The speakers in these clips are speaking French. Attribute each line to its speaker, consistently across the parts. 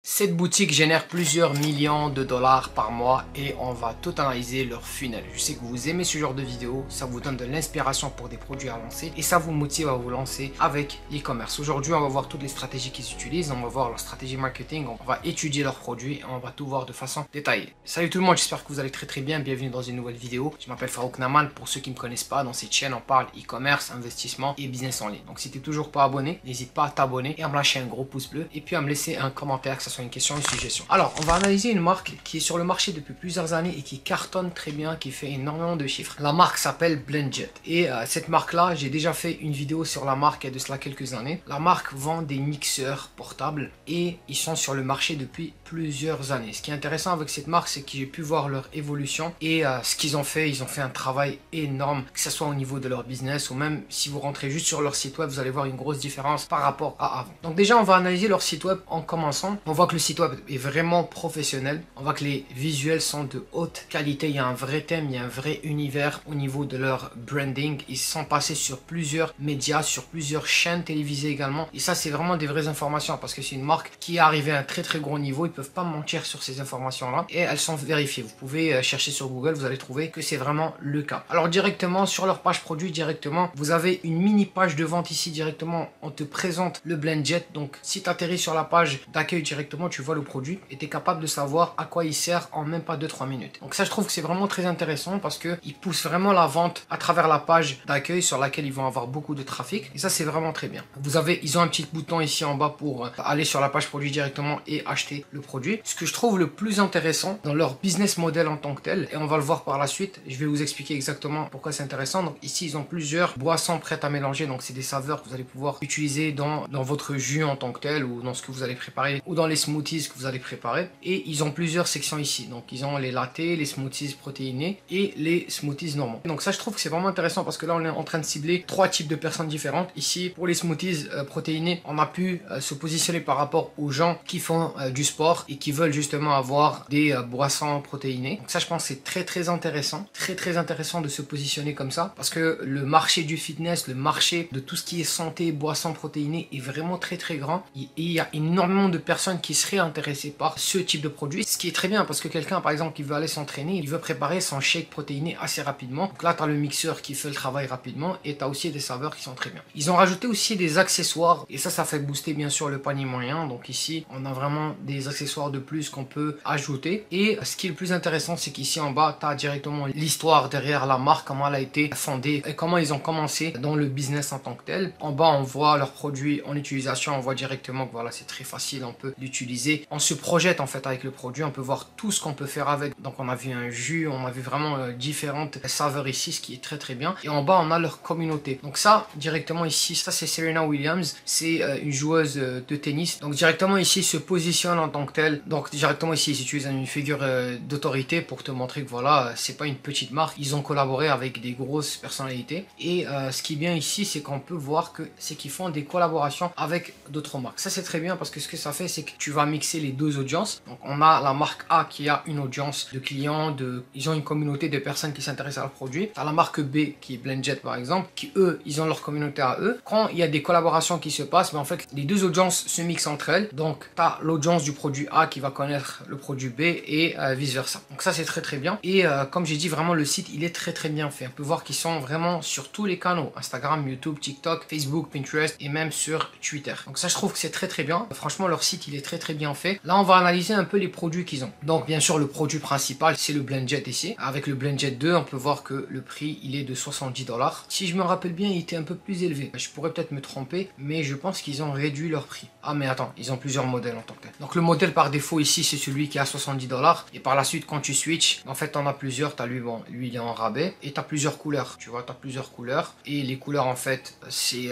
Speaker 1: Cette boutique génère plusieurs millions de dollars par mois et on va tout analyser leur funnel. Je sais que vous aimez ce genre de vidéo, ça vous donne de l'inspiration pour des produits à lancer et ça vous motive à vous lancer avec l'e-commerce. Aujourd'hui, on va voir toutes les stratégies qu'ils utilisent, on va voir leur stratégie marketing, on va étudier leurs produits et on va tout voir de façon détaillée. Salut tout le monde, j'espère que vous allez très bien, bienvenue dans une nouvelle vidéo. Je m'appelle Farouk Naman, pour ceux qui ne me connaissent pas, dans cette chaîne on parle e-commerce, investissement et business en ligne. Donc si tu n'es toujours pas abonné, n'hésite pas à t'abonner et à me lâcher un gros pouce bleu et puis à me laisser un commentaire, que ce soit une question ou une suggestion. Alors, on va analyser une marque qui est sur le marché depuis plusieurs années et qui cartonne très bien, qui fait énormément de chiffres. La marque s'appelle Blendjet. Et cette marque-là, j'ai déjà fait une vidéo sur la marque il y a de cela quelques années. La marque vend des mixeurs portables et ils sont sur le marché depuis plusieurs années. Ce qui est intéressant avec cette marque, c'est que j'ai pu voir leur évolution et ce qu'ils ont fait, ils ont fait un travail énorme, que ce soit au niveau de leur business ou même si vous rentrez juste sur leur site web, vous allez voir une grosse différence par rapport à avant. Donc déjà, on va analyser leur site web en commençant. On voit que le site web est vraiment professionnel. On voit que les visuels sont de haute qualité. Il y a un vrai thème, il y a un vrai univers au niveau de leur branding. Ils sont passés sur plusieurs médias, sur plusieurs chaînes télévisées également. Et ça, c'est vraiment des vraies informations parce que c'est une marque qui est arrivée à un très gros niveau. Ils peuvent pas mentir sur ces informations-là et elles sont vérifiées. Vous pouvez chercher sur Google, vous allez trouver que c'est vraiment le cas. Alors directement sur leur page produit, directement, vous avez une mini page de vente ici directement. On te présente le Blendjet. Donc si tu atterris sur la page d'accueil directement, tu vois le produit et tu es capable de savoir à quoi il sert en même pas 2-3 minutes. Donc ça, je trouve que c'est vraiment très intéressant parce que ils poussent vraiment la vente à travers la page d'accueil sur laquelle ils vont avoir beaucoup de trafic et ça, c'est vraiment très bien. Ils ont un petit bouton ici en bas pour aller sur la page produit directement et acheter le produit. Ce que je trouve le plus intéressant dans leur business model en tant que tel, et on va le voir par la suite, je vais vous expliquer exactement pourquoi c'est intéressant. Donc ici, ils ont plusieurs boissons prêtes à mélanger, donc c'est des saveurs que vous allez pouvoir utiliser dans votre jus en tant que tel ou dans ce que vous allez préparer ou dans les smoothies que vous allez préparer. Et ils ont plusieurs sections ici, donc ils ont les lattés, les smoothies protéinés et les smoothies normaux. Donc ça, je trouve que c'est vraiment intéressant parce que là on est en train de cibler trois types de personnes différentes. Ici, pour les smoothies protéinés, on a pu se positionner par rapport aux gens qui font du sport et qui veulent justement avoir des boissons protéinées. Donc ça, je pense que c'est très intéressant, très intéressant de se positionner comme ça parce que le marché du fitness, le marché de tout ce qui est santé, boissons protéinées est vraiment très grand et il y a énormément de personnes qui seraient intéressées par ce type de produit, ce qui est très bien parce que quelqu'un par exemple qui veut aller s'entraîner, il veut préparer son shake protéiné assez rapidement. Donc là, tu as le mixeur qui fait le travail rapidement et tu as aussi des saveurs qui sont très bien. Ils ont rajouté aussi des accessoires et ça fait booster bien sûr le panier moyen. Donc ici, on a vraiment des accessoires de plus qu'on peut ajouter et ce qui est le plus intéressant, c'est qu'ici en bas, tu as directement l'histoire derrière la marque, comment elle a été fondée et comment ils ont commencé dans le business en tant que tel. En bas, on voit leurs produits en utilisation, on voit directement que voilà, c'est très facile, on peut l'utiliser. On se projette en fait avec le produit, on peut voir tout ce qu'on peut faire avec. Donc on a vu un jus, on a vu vraiment différentes saveurs ici, ce qui est très bien. Et en bas, on a leur communauté. Donc ça, directement ici, ça c'est Serena Williams, c'est une joueuse de tennis. Donc directement ici, se positionne en tant que tel. Donc directement ici, ils utilisent une figure d'autorité pour te montrer que voilà, c'est pas une petite marque. Ils ont collaboré avec des grosses personnalités. Et ce qui est bien ici, c'est qu'on peut voir que c'est qu'ils font des collaborations avec d'autres marques. Ça c'est très bien parce que ce que ça fait, c'est que tu vas mixer les deux audiences. Donc on a la marque A qui a une audience de clients, ils ont une communauté de personnes qui s'intéressent à leur produit. Tu as la marque B qui est Blendjet par exemple, qui eux, ils ont leur communauté à eux. Quand il y a des collaborations qui se passent, mais en fait les deux audiences se mixent entre elles. Donc tu as l'audience du produit A qui va connaître le produit B et vice versa. Donc ça c'est très bien. Et comme j'ai dit, vraiment le site il est très bien fait. On peut voir qu'ils sont vraiment sur tous les canaux, Instagram, YouTube, TikTok, Facebook, Pinterest et même sur Twitter. Donc ça, je trouve que c'est très bien. Franchement, leur site il est très bien fait. Là, on va analyser un peu les produits qu'ils ont. Donc bien sûr, le produit principal c'est le Blendjet ici. Avec le Blendjet 2, on peut voir que le prix il est de 70 $. Si je me rappelle bien, il était un peu plus élevé. Je pourrais peut-être me tromper, mais je pense qu'ils ont réduit leur prix. Ah mais attends, ils ont plusieurs modèles en tant que tel. Donc le modèle par défaut ici, c'est celui qui est à 70 $. Et par la suite, quand tu switches, en fait, t'en as plusieurs. T'as lui, bon, lui il est en rabais et t'as plusieurs couleurs. Tu vois, t'as plusieurs couleurs et les couleurs en fait, c'est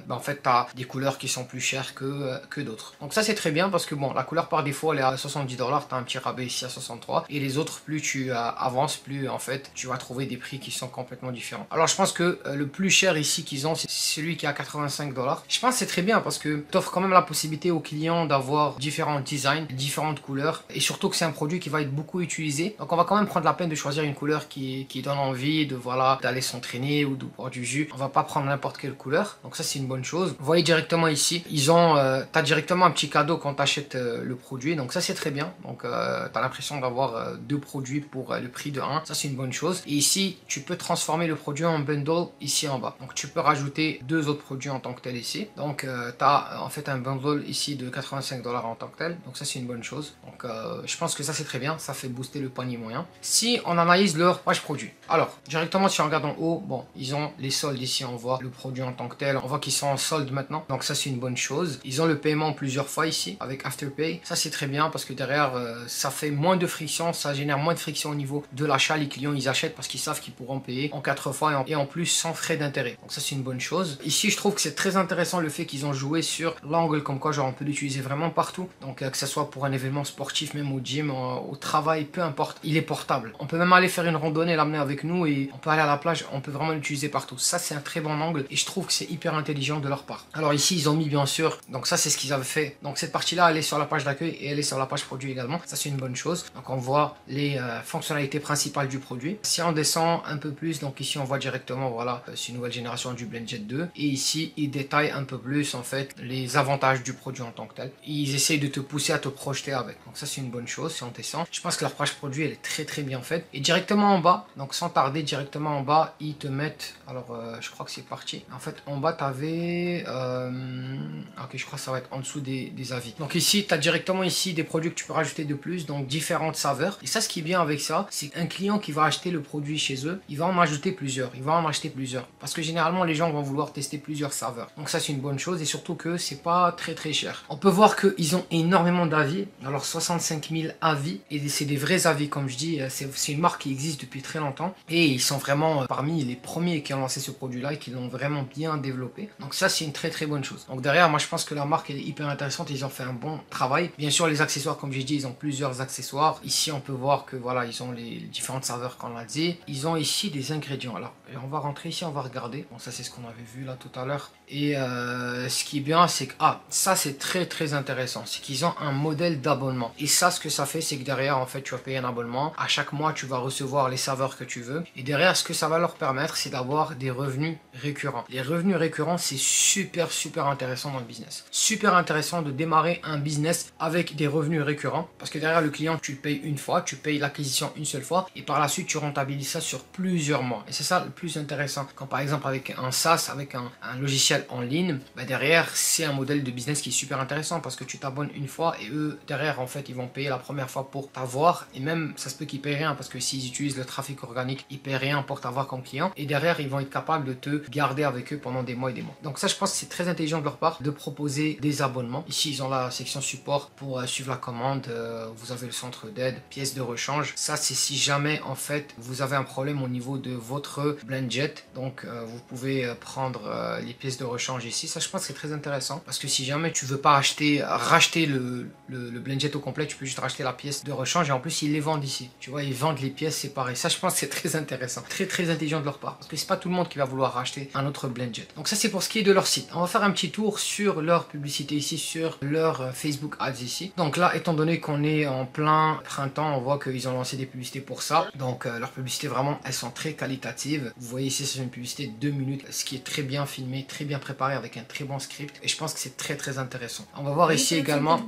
Speaker 1: en fait, t'as des couleurs qui sont plus chères que d'autres. Donc ça c'est très bien parce que bon, la couleur par défaut elle est à 70 $, t'as un petit rabais ici à 63 et les autres, plus tu avances, plus en fait tu vas trouver des prix qui sont complètement différents. Alors je pense que le plus cher ici qu'ils ont, c'est celui qui est à 85 $. Je pense que c'est très bien parce que t'offres quand même la possibilité aux clients d'avoir différents designs, différentes couleurs et surtout que c'est un produit qui va être beaucoup utilisé. Donc on va quand même prendre la peine de choisir une couleur qui donne envie de voilà d'aller s'entraîner ou de boire du jus. On va pas prendre n'importe quelle couleur. Donc ça c'est une bonne chose. Vous voyez directement ici, ils ont t'as directement un petit cadeau quand tu achètent le produit. Donc ça c'est très bien. Donc tu as l'impression d'avoir deux produits pour le prix de un. Ça c'est une bonne chose. Et ici tu peux transformer le produit en bundle ici en bas. Donc tu peux rajouter deux autres produits en tant que tel ici. Donc tu as en fait un bundle ici de 85 $ en tant que tel. Donc ça c'est une bonne chose. Donc je pense que ça c'est très bien. Ça fait booster le panier moyen. Si on analyse leur page produit. Alors directement si on regarde en haut, bon ils ont les soldes ici. On voit le produit en tant que tel. On voit qu'ils sont en solde maintenant. Donc ça c'est une bonne chose. Ils ont le paiement plusieurs fois ici avec Afterpay. Ça c'est très bien parce que derrière ça fait moins de friction. Ça génère moins de friction au niveau de l'achat. Les clients ils achètent parce qu'ils savent qu'ils pourront payer en 4 fois et en plus sans frais d'intérêt. Donc ça c'est une bonne chose. Ici je trouve que c'est très intéressant le fait qu'ils ont joué sur l'angle comme quoi genre on peut l'utiliser vraiment partout. Donc que ce soit pour un événement sportif, même au gym, au travail, peu importe. Il est portable. On peut même aller faire une randonnée, l'amener avec nous et on peut aller à la plage. On peut vraiment l'utiliser partout. Ça c'est un très bon angle et je trouve que c'est hyper intelligent de leur part. Alors ici ils ont mis bien sûr, donc ça c'est ce qu'ils avaient fait. Donc cette partie là elle est sur la page d'accueil et elle est sur la page produit également. Ça c'est une bonne chose. Donc on voit les fonctionnalités principales du produit. Si on descend un peu plus, donc ici on voit directement voilà c'est une nouvelle génération du BlendJet 2 et ici ils détaillent un peu plus en fait les avantages du produit en tant que tel. Ils essayent de te pousser à te projeter avec. Donc ça c'est une bonne chose si on descend. Je pense que leur page produit elle est très bien faite. Et directement en bas, donc sans tarder directement en bas, ils te mettent, alors je crois que c'est parti. En fait en bas tu avais ok je crois que ça va être en dessous des avis. Donc ici tu as directement ici des produits que tu peux rajouter de plus, donc différentes saveurs. Et ça ce qui est bien avec ça, c'est qu'un client qui va acheter le produit chez eux, il va en ajouter plusieurs, il va en acheter plusieurs. Parce que généralement les gens vont vouloir tester plusieurs saveurs. Donc ça c'est une bonne chose et surtout que c'est pas très cher. On peut voir qu'ils ont énormément d'avis. Alors 65 000 avis et c'est des vrais avis comme je dis. C'est une marque qui existe depuis très longtemps et ils sont vraiment parmi les premiers qui ont lancé ce produit là et qui l'ont vraiment bien développé. Donc ça c'est une très bonne chose. Donc derrière moi je pense que la marque elle est hyper intéressante. Ils ont fait un bon travail. Bien sûr les accessoires comme j'ai dit ils ont plusieurs accessoires. Ici on peut voir que voilà ils ont les différentes saveurs qu'on a dit. Ils ont ici des ingrédients. Alors on va rentrer ici, on va regarder. Bon ça c'est ce qu'on avait vu là tout à l'heure. Et ce qui est bien c'est que ça c'est très intéressant. C'est qu'ils ont un modèle d'abonnement. Et ça ce que ça fait c'est que derrière en fait tu vas payer un abonnement. À chaque mois tu vas recevoir les saveurs que tu veux. Et derrière ce que ça va leur permettre c'est d'avoir des revenus récurrents. Les revenus récurrents c'est super intéressant dans le business. Super intéressant de démarrer un business avec des revenus récurrents. Parce que derrière le client tu le payes une fois, tu payes l'acquisition une seule fois. Et par la suite tu rentabilises ça sur plusieurs mois. Et c'est ça le plus intéressant. Quand par exemple avec un SaaS, avec un logiciel en ligne, bah derrière c'est un modèle de business qui est super intéressant parce que tu t'abonnes une fois et eux derrière en fait ils vont payer la première fois pour t'avoir et même ça se peut qu'ils payent rien parce que s'ils utilisent le trafic organique ils payent rien pour t'avoir comme client et derrière ils vont être capables de te garder avec eux pendant des mois et des mois. Donc ça je pense que c'est très intelligent de leur part de proposer des abonnements. Ici ils ont la section support pour suivre la commande, vous avez le centre d'aide, pièces de rechange. Ça c'est si jamais en fait vous avez un problème au niveau de votre BlendJet, donc vous pouvez prendre les pièces de rechange ici. Ça je pense que c'est très intéressant parce que si jamais tu veux pas racheter le BlendJet au complet, tu peux juste racheter la pièce de rechange et en plus ils les vendent ici. Tu vois, ils vendent les pièces séparées. Ça je pense que c'est très intéressant, très intelligent de leur part parce que c'est pas tout le monde qui va vouloir racheter un autre BlendJet. Donc ça c'est pour ce qui est de leur site. On va faire un petit tour sur leur publicité ici, sur leur Facebook Ads ici. Donc là étant donné qu'on est en plein printemps, on voit qu'ils ont lancé des publicités pour ça. Donc leurs publicités vraiment elles sont très qualitatives. Vous voyez ici c'est une publicité de 2 minutes, ce qui est très bien filmé, très bien préparé avec un très bon script et je pense que c'est très intéressant. On va voir ici également,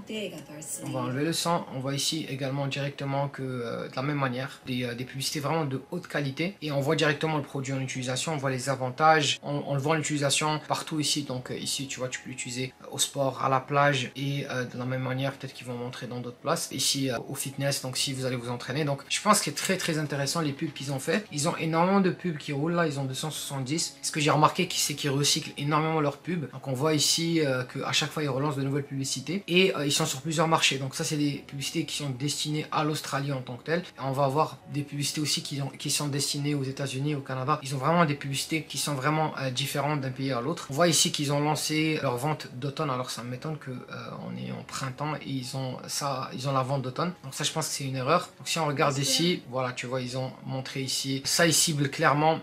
Speaker 1: on va enlever le son, on voit ici également directement que de la même manière des publicités vraiment de haute qualité et on voit directement le produit en utilisation, on voit les avantages, on le voit en utilisation partout ici. Donc ici tu vois tu peux l'utiliser au sport, à la plage et de la même manière peut-être qu'ils vont montrer dans d'autres places. Ici au fitness, donc si vous allez vous entraîner. Donc je pense que c'est très intéressant les pubs qu'ils ont fait. Ils ont énormément de pubs qui roulent là, ils ont 270. Ce que j'ai remarqué c'est qu'ils recyclent énormément leurs pubs. Donc on voit ici qu'à chaque fois ils relancent de nouvelles publicités et ils sont sur plusieurs marchés. Donc ça c'est des publicités qui sont destinées à l'Australie en tant que telle. Et on va avoir des publicités aussi qui sont destinées aux États-Unis, au Canada. Ils ont vraiment des publicités qui sont vraiment différentes d'un pays à l'autre. On voit ici qu'ils ont lancé leur vente d'automne. Alors ça m'étonne que on est en printemps et ils ont la vente d'automne. Donc ça je pense que c'est une erreur. Donc si on regarde ici, voilà tu vois ils ont montré ici, ça ils ciblent clairement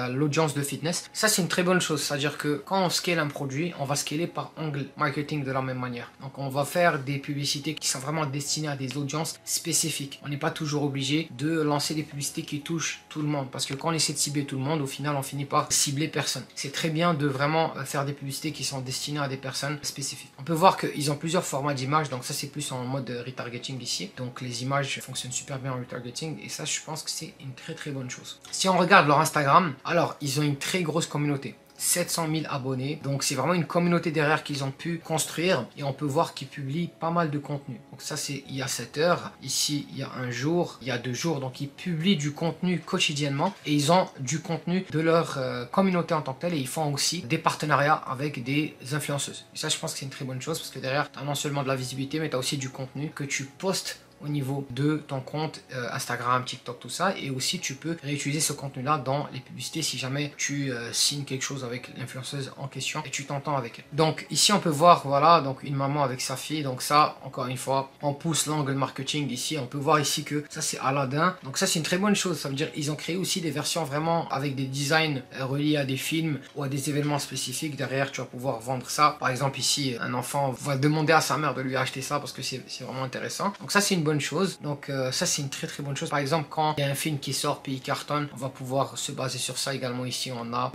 Speaker 1: l'audience de fitness. Ça c'est une très bonne chose, c'est-à-dire que quand on scale un produit, on va scaler par angle marketing de la même manière. Donc on va faire des publicités qui sont vraiment destinées à des audiences spécifiques. On n'est pas toujours obligé de lancer des publicités qui touchent tout le monde, parce que quand on essaie de cibler tout le monde, au final on finit par cibler personne. C'est très bien de vraiment faire des publicités qui sont destinées à des personnes spécifiques. On peut voir qu'ils ont plusieurs formats d'images, donc ça c'est plus en mode retargeting ici. Donc les images fonctionnent super bien en retargeting et ça je pense que c'est une très bonne chose. Si on regarde leur Instagram, alors ils ont une très grosse communauté. 700 000 abonnés, donc c'est vraiment une communauté derrière qu'ils ont pu construire et on peut voir qu'ils publient pas mal de contenu. Donc ça c'est il y a 7 heures, ici il y a un jour, il y a 2 jours, donc ils publient du contenu quotidiennement et ils ont du contenu de leur communauté en tant que telle et ils font aussi des partenariats avec des influenceuses. Et ça je pense que c'est une très bonne chose parce que derrière tu as non seulement de la visibilité mais tu as aussi du contenu que tu postes au niveau de ton compte Instagram, TikTok, tout ça. Et aussi, tu peux réutiliser ce contenu-là dans les publicités si jamais tu signes quelque chose avec l'influenceuse en question et tu t'entends avec elle. Donc ici, on peut voir, voilà, donc une maman avec sa fille. Donc ça, encore une fois, on pousse l'angle marketing ici. On peut voir ici que ça, c'est Aladdin. Donc ça, c'est une très bonne chose. Ça veut dire ils ont créé aussi des versions vraiment avec des designs reliés à des films ou à des événements spécifiques. Derrière, tu vas pouvoir vendre ça. Par exemple, ici, un enfant va demander à sa mère de lui acheter ça parce que c'est vraiment intéressant. Donc ça, c'est une bonne chose. Donc ça c'est une très bonne chose. Par exemple quand il y a un film qui sort puis il cartonne, on va pouvoir se baser sur ça également. Ici on a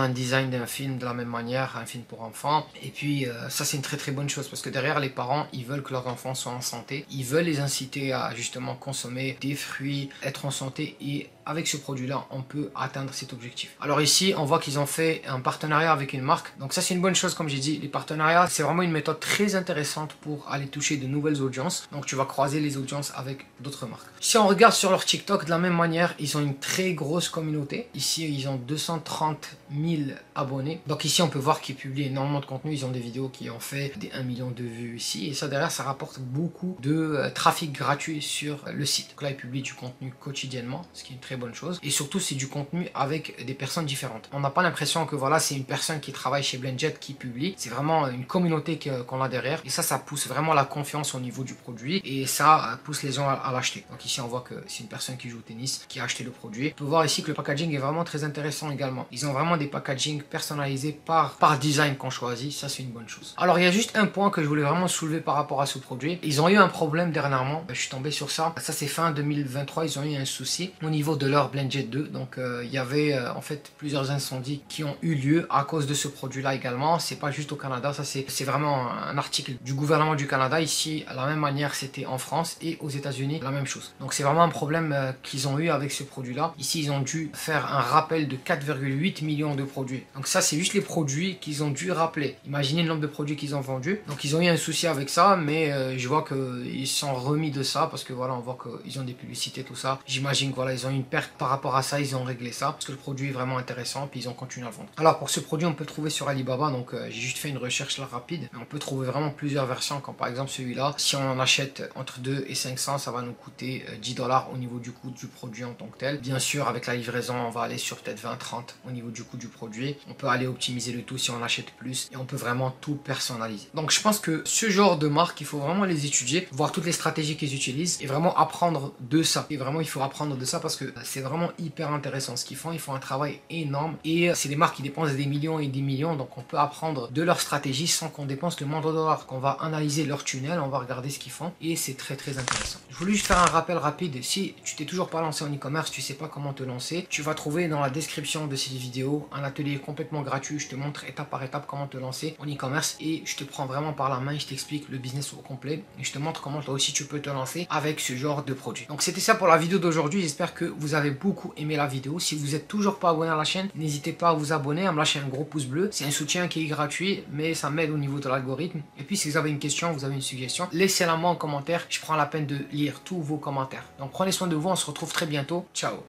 Speaker 1: un design d'un film de la même manière, un film pour enfants. Et puis ça c'est une très bonne chose parce que derrière les parents ils veulent que leurs enfants soient en santé, ils veulent les inciter à justement consommer des fruits, être en santé et avec ce produit là on peut atteindre cet objectif. Alors ici on voit qu'ils ont fait un partenariat avec une marque, donc ça c'est une bonne chose. Comme j'ai dit, les partenariats c'est vraiment une méthode très intéressante pour aller toucher de nouvelles audiences. Donc tu vas croiser les audiences avec d'autres marques. Si on regarde sur leur TikTok, de la même manière, ils ont une très grosse communauté. Ici, ils ont 230 000 abonnés. Donc ici, on peut voir qu'ils publient énormément de contenu. Ils ont des vidéos qui ont fait des 1 million de vues ici. Et ça, derrière, ça rapporte beaucoup de trafic gratuit sur le site. Donc là, ils publient du contenu quotidiennement, ce qui est une très bonne chose. Et surtout, c'est du contenu avec des personnes différentes. On n'a pas l'impression que voilà, c'est une personne qui travaille chez BlendJet qui publie. C'est vraiment une communauté qu'on a derrière. Et ça pousse vraiment la confiance au niveau du produit. Et ça pousse les gens à l'acheter. Donc ici on voit que c'est une personne qui joue au tennis qui a acheté le produit. On peut voir ici que le packaging est vraiment très intéressant également. Ils ont vraiment des packaging personnalisés par design qu'on choisit. Ça c'est une bonne chose. Alors il y a juste un point que je voulais vraiment soulever par rapport à ce produit. Ils ont eu un problème dernièrement. Je suis tombé sur ça. Ça c'est fin 2023. Ils ont eu un souci au niveau de leur BlendJet 2. Donc il y avait en fait plusieurs incendies qui ont eu lieu à cause de ce produit là également. C'est pas juste au Canada. Ça c'est vraiment un article du gouvernement du Canada. Ici à la même manière c'était en France et aux États-Unis la même chose. Donc c'est vraiment un problème qu'ils ont eu avec ce produit là. Ici ils ont dû faire un rappel de 4,8 millions de produits. Donc ça c'est juste les produits qu'ils ont dû rappeler. Imaginez le nombre de produits qu'ils ont vendus. Donc ils ont eu un souci avec ça, mais je vois qu'ils sont remis de ça parce que voilà, on voit qu'ils ont des publicités, tout ça. J'imagine que voilà, ils ont eu une perte par rapport à ça, ils ont réglé ça parce que le produit est vraiment intéressant puis ils ont continué à le vendre. Alors pour ce produit on peut le trouver sur Alibaba, donc j'ai juste fait une recherche là rapide. Mais on peut trouver vraiment plusieurs versions, comme par exemple celui-là. Si on en achète entre 2 et 500, ça va nous coûter 10 $ au niveau du coût du produit en tant que tel. Bien sûr avec la livraison on va aller sur peut-être 20-30 au niveau du coût du produit. On peut aller optimiser le tout si on achète plus et on peut vraiment tout personnaliser. Donc je pense que ce genre de marque il faut vraiment les étudier, voir toutes les stratégies qu'ils utilisent et vraiment apprendre de ça. Et vraiment il faut apprendre de ça parce que c'est vraiment hyper intéressant ce qu'ils font. Ils font un travail énorme et c'est des marques qui dépensent des millions et des millions, donc on peut apprendre de leur stratégie sans qu'on dépense le moindre dollar. On va analyser leur tunnel, on va regarder ce qu'ils font et c'est très intéressant. Je voulais juste faire un rappel rapide. Si tu t'es toujours pas lancé en e-commerce, tu sais pas comment te lancer, tu vas trouver dans la description de cette vidéo un atelier complètement gratuit. Je te montre étape par étape comment te lancer en e-commerce et je te prends vraiment par la main et je t'explique le business au complet et je te montre comment toi aussi tu peux te lancer avec ce genre de produit. Donc c'était ça pour la vidéo d'aujourd'hui. J'espère que vous avez beaucoup aimé la vidéo. Si vous êtes toujours pas abonné à la chaîne, n'hésitez pas à vous abonner, à me lâcher un gros pouce bleu. C'est un soutien qui est gratuit mais ça m'aide au niveau de l'algorithme. Et puis si vous avez une question, vous avez une suggestion, laissez-la moi en commentaire. Je prends la peine de lire tous vos commentaires. Donc prenez soin de vous, on se retrouve très bientôt. Ciao.